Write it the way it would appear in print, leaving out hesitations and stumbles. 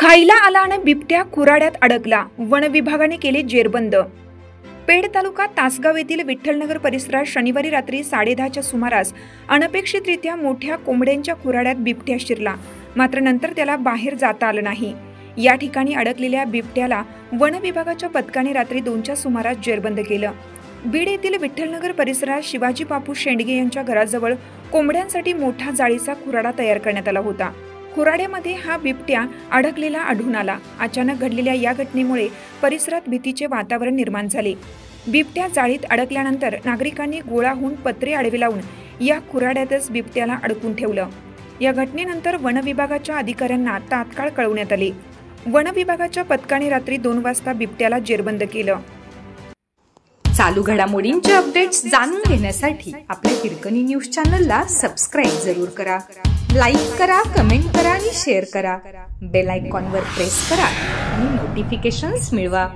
खायला आला आणि बिबट्या खुराड्यात अडकला, वन विभागाने केले जेरबंद। पेड तालुका तासगाव येथील विठ्ठलनगर परिसरात शनिवारी रात्री 10:30च्या सुमारास अनपेक्षितरित्या मोठ्या कोंबड्यांच्या खुराड्यात बिबट्या शिरला, मात्र नंतर त्याला बाहेर जाता आलं नाही। या ठिकाणी अडकलेल्या बिबट्याला वन विभागाच्या पथकाने रात्री 2च्या सुमारास जेरबंद केलं। बीड येथील विठ्ठलनगर परिसरात शिवाजी बापू शेंडगे यांच्या घराजवळ कोंबड्यांसाठी मोठा जाळीचा खुराडा तयार करण्यात आला होता। खुराड्यामध्ये हा बिबट्या अडकलेला आढळून आला। अचानक घडलेल्या या घटनेमुळे परिसरात भीतीचे वातावरण निर्माण झाले। बिबट्या जाळीत अडकल्यानंतर नागरिकांनी गोळा होऊन पत्रे आडवे लावून या खुराड्यातच बिबट्याला अडकून ठेवलं। या घटनेनंतर वन विभागाच्या अधिकाऱ्यांना तात्काळ कळवण्यात आले। वन विभागाच्या पथकाने रात्री 2 वाजता बिबट्याला जेरबंद केलं। चालू घडामोडींचे अपडेट्स जाणून घेण्यासाठी आपल्या हिरकणी न्यूज चॅनलला सबस्क्राइब जरूर करा, लाईक करा, कमेंट करा आणि शेअर करा। बेल आयकॉनवर प्रेस करा आणि नोटिफिकेशन्स मिळवा।